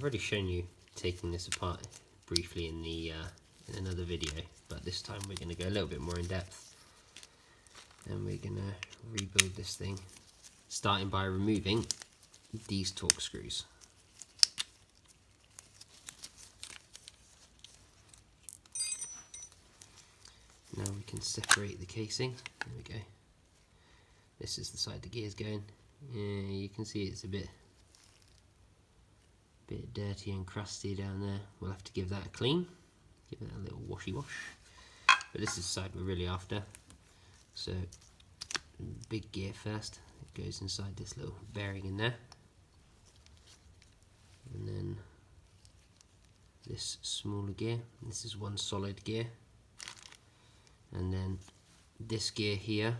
I've already shown you taking this apart briefly in the in another video, but this time we're going to go a little bit more in depth, and we're going to rebuild this thing, starting by removing these torque screws. Now we can separate the casing. There we go. This is the side the gear's going. Yeah, you can see it's a bit dirty and crusty down there. We'll have to give that a clean, give it a little washy wash. But this is the side we're really after. So big gear first. It goes inside this little bearing in there, and then this smaller gear. This is one solid gear. And then this gear here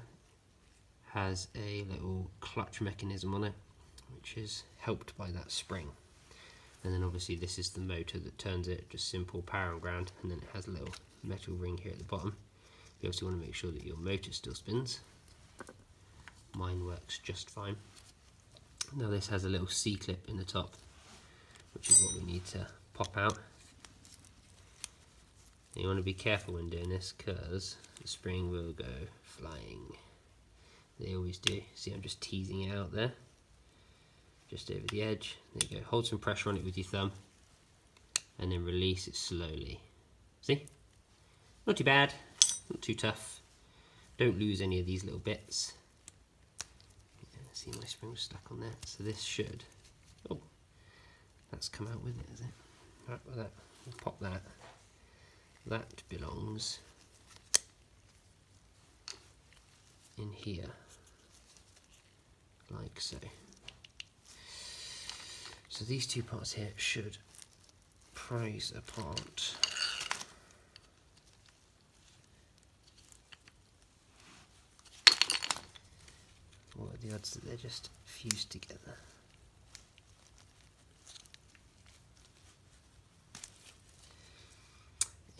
has a little clutch mechanism on it, which is helped by that spring. And then obviously this is the motor that turns it, just simple power and ground, and then it has a little metal ring here at the bottom. You obviously want to make sure that your motor still spins. Mine works just fine. Now this has a little C-clip in the top, which is what we need to pop out. You want to be careful when doing this, because the spring will go flying. They always do. See, I'm just teasing it out there, just over the edge. There you go. Hold some pressure on it with your thumb, and then release it slowly. See? Not too bad, not too tough. Don't lose any of these little bits. Yeah, see, my spring was stuck on there, so this should. Oh, that's come out with it, is it? Right, with that, we'll pop that. That belongs in here, like so. So these two parts here should prise apart. What are the odds that they're just fused together?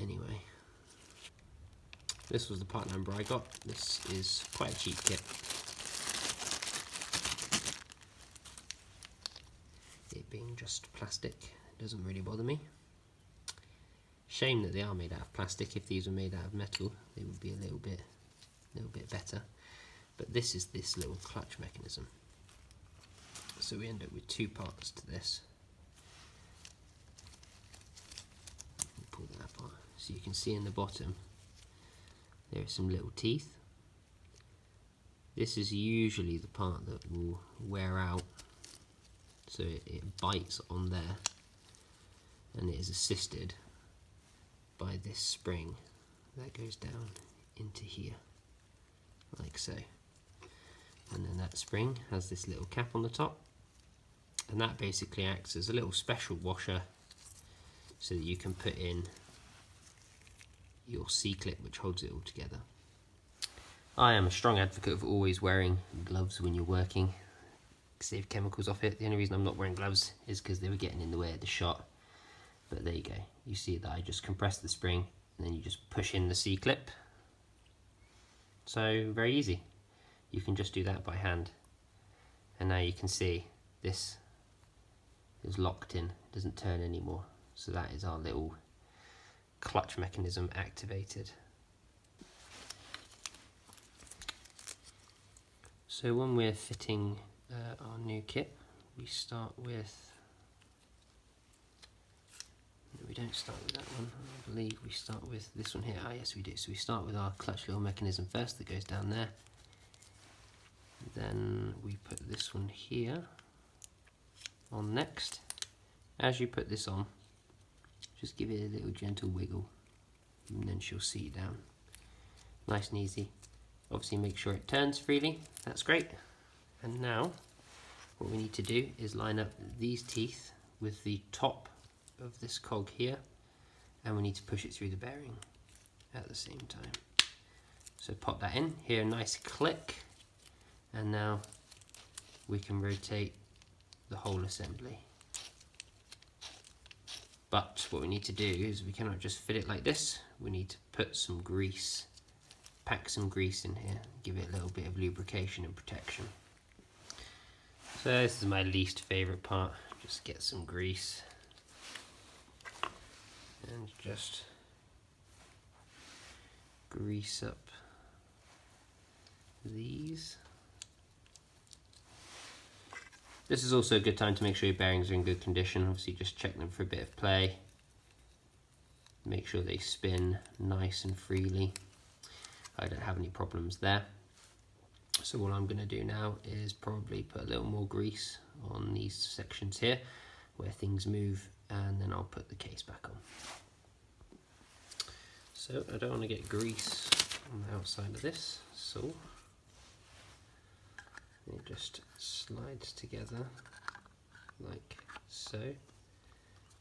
Anyway, this was the part number I got. This is quite a cheap kit. It being just plastic doesn't really bother me. Shame that they are made out of plastic. If these were made out of metal, they would be a little bit better. But this is this little clutch mechanism. So we end up with two parts to this. Pull that apart. So you can see in the bottom there are some little teeth. This is usually the part that will wear out, so it bites on there, and it is assisted by this spring that goes down into here, like so. And then that spring has this little cap on the top, and that basically acts as a little special washer so that you can put in your C-clip, which holds it all together. I am a strong advocate of always wearing gloves when you're working. Save chemicals off it. The only reason I'm not wearing gloves is because they were getting in the way of the shot. But there you go. You see that I just compress the spring, and then you just push in the C-clip. So very easy. You can just do that by hand. And now you can see this is locked in. It doesn't turn anymore. So that is our little clutch mechanism activated. So when we're fitting our new kit, we start with, no, we don't start with that one, I believe we start with this one here. Ah yes we do. So we start with our clutch little mechanism first that goes down there. Then we put this one here on next. As you put this on, just give it a little gentle wiggle, and then she'll seat down. Nice and easy. Obviously make sure it turns freely, that's great. And now what we need to do is line up these teeth with the top of this cog here, and we need to push it through the bearing at the same time. So pop that in, hear a nice click, and now we can rotate the whole assembly. But what we need to do is we cannot just fit it like this. We need to put some grease, pack some grease in here, give it a little bit of lubrication and protection. So this is my least favourite part. Just get some grease, and just grease up these. This is also a good time to make sure your bearings are in good condition. Obviously just check them for a bit of play. Make sure they spin nice and freely. I don't have any problems there. So what I'm going to do now is probably put a little more grease on these sections here where things move, and then I'll put the case back on. So I don't want to get grease on the outside of this, so it just slides together like so,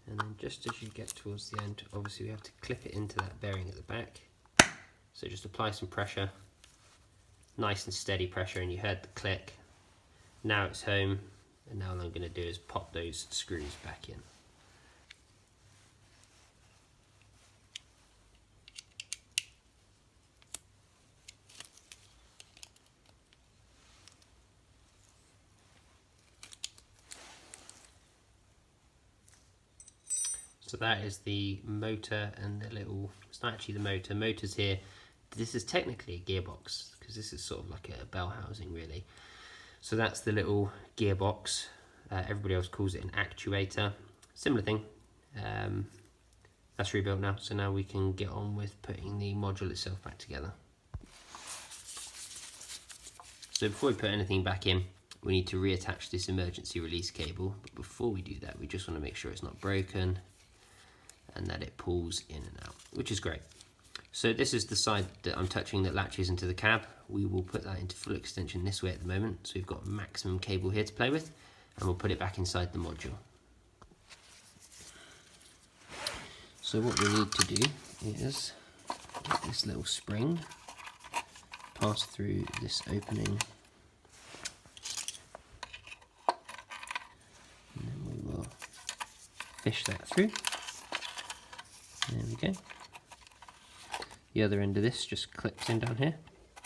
and then just as you get towards the end, obviously we have to clip it into that bearing at the back. So just apply some pressure, nice and steady pressure, and you heard the click. Now it's home, and now all I'm going to do is pop those screws back in. So that is the motor and the little, it's not actually the motor, motor's here. This is technically a gearbox because this is sort of like a bell housing really. So that's the little gearbox. Everybody else calls it an actuator. Similar thing. That's rebuilt now, so now we can get on with putting the module itself back together. So before we put anything back in, we need to reattach this emergency release cable. But before we do that, we just want to make sure it's not broken and that it pulls in and out, which is great. So this is the side that I'm touching that latches into the cab. We will put that into full extension this way at the moment. So we've got maximum cable here to play with, and we'll put it back inside the module. So what we need to do is get this little spring, pass through this opening, and then we will fish that through. There we go. The other end of this just clips in down here,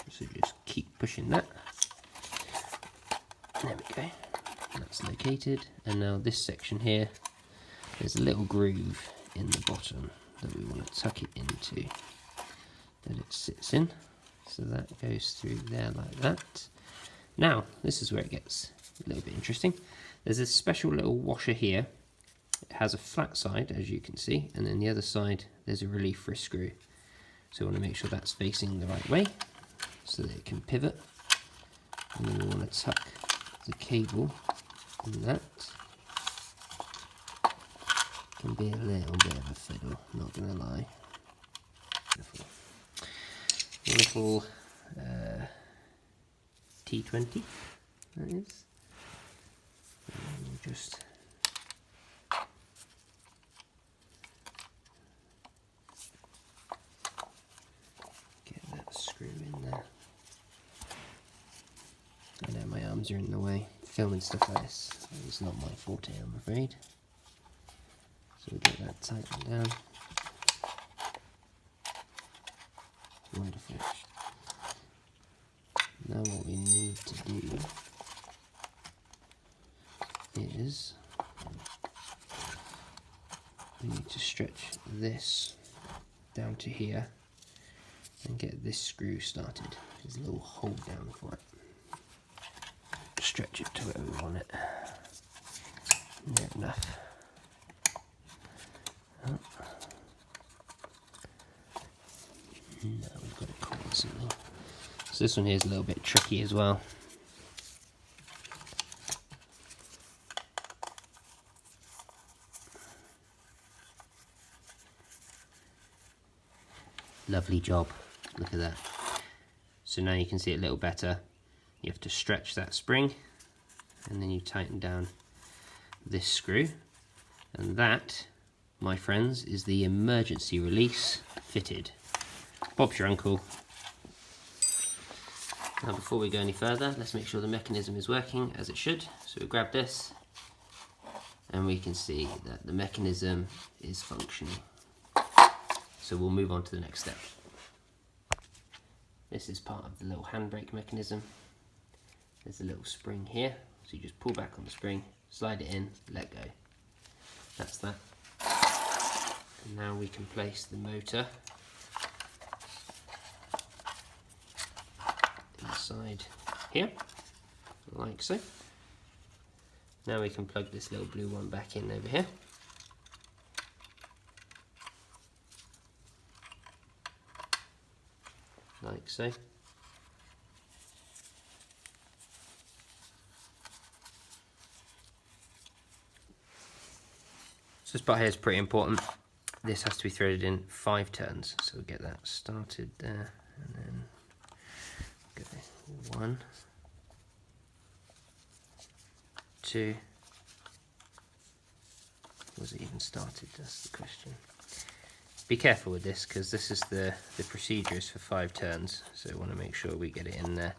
so just keep pushing that. There we go. That's located, and now this section here, there's a little groove in the bottom that we want to tuck it into, that it sits in. So that goes through there like that. Now, this is where it gets a little bit interesting. There's a special little washer here. It has a flat side, as you can see, and then the other side there's a relief for a screw. So we want to make sure that's facing the right way so that it can pivot. And then we want to tuck the cable in that. Can be a little bit of a fiddle, not going to lie. Wonderful T20, that is. And we'll just screw in there. I know my arms are in the way. Filming stuff like this is not my forte, I'm afraid. So we get that tightened down. Wonderful. Now what we need to do is we need to stretch this down to here and get this screw started. There's a little hold down for it. Stretch it to where we want it. Near enough. Oh. Now we've got it caught something. So this one here is a little bit tricky as well. Lovely job. Look at that. So now you can see it a little better. You have to stretch that spring and then you tighten down this screw, and that, my friends, is the emergency release fitted. Bob's your uncle. Now before we go any further, let's make sure the mechanism is working as it should. So we grab this and we can see that the mechanism is functioning. So we'll move on to the next step. This is part of the little handbrake mechanism. There's a little spring here, so you just pull back on the spring, slide it in, let go. That's that. And now we can place the motor inside here, like so. Now we can plug this little blue one back in over here. Like so. So this part here is pretty important. This has to be threaded in 5 turns, so we'll get that started there, and then go 1, 2. Was it even started? That's the question. Be careful with this, because this is the procedure is for 5 turns, so we want to make sure we get it in there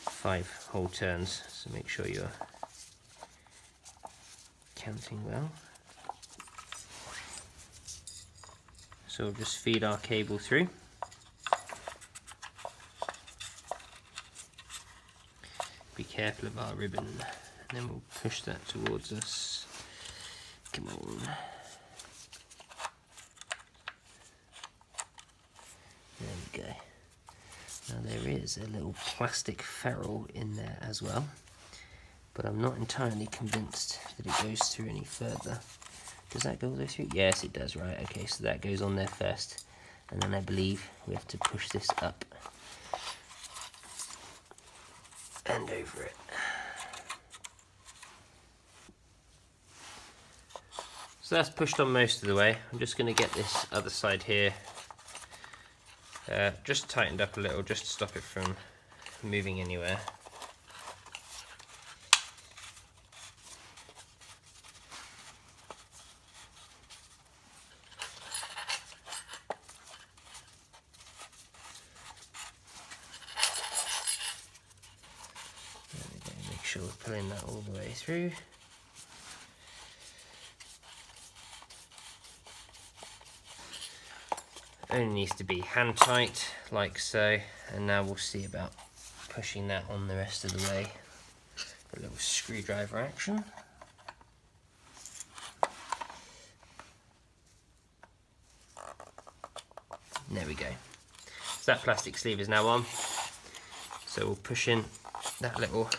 5 whole turns, so make sure you're counting well. So we'll just feed our cable through. Be careful of our ribbon, and then we'll push that towards us. Come on. There we go. Now there is a little plastic ferrule in there as well, but I'm not entirely convinced that it goes through any further. Does that go all the way through? Yes, it does, right. Okay, so that goes on there first, and then I believe we have to push this up and over it. So that's pushed on most of the way. I'm just going to get this other side here just tightened up a little, just to stop it from moving anywhere. There we go, make sure we're pulling that all the way through. Only needs to be hand tight, like so, and now we'll see about pushing that on the rest of the way. A little screwdriver action. There we go. So that plastic sleeve is now on. So we'll push in that little,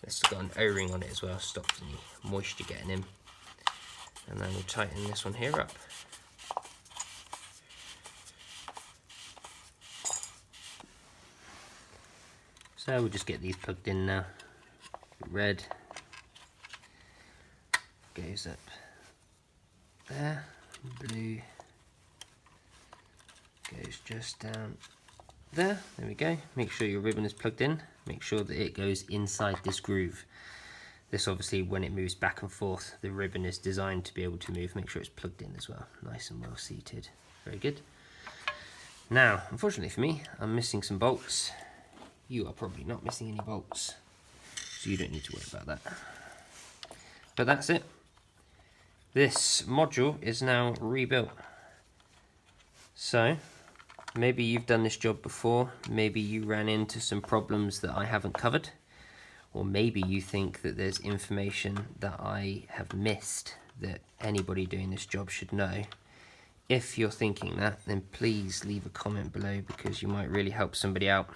it's got an O-ring on it as well, stops any moisture getting in. And then we'll tighten this one here up. So we'll just get these plugged in now. Red goes up there, blue goes just down there. There we go. Make sure your ribbon is plugged in. Make sure that it goes inside this groove. This obviously, when it moves back and forth, the ribbon is designed to be able to move. Make sure it's plugged in as well. Nice and well seated. Very good. Now, unfortunately for me, I'm missing some bolts. You are probably not missing any bolts, so you don't need to worry about that. But that's it. This module is now rebuilt. So, maybe you've done this job before, maybe you ran into some problems that I haven't covered, or maybe you think that there's information that I have missed that anybody doing this job should know. If you're thinking that, then please leave a comment below, because you might really help somebody out.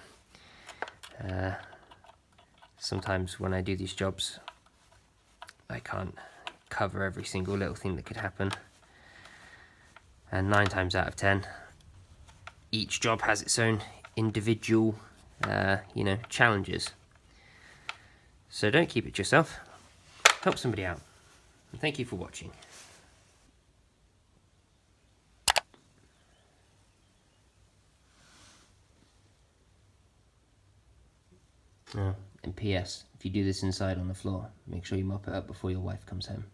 Sometimes when I do these jobs, I can't cover every single little thing that could happen, and 9 times out of 10 each job has its own individual challenges. So don't keep it to yourself, help somebody out, and thank you for watching. Oh, and PS, if you do this inside on the floor, make sure you mop it up before your wife comes home.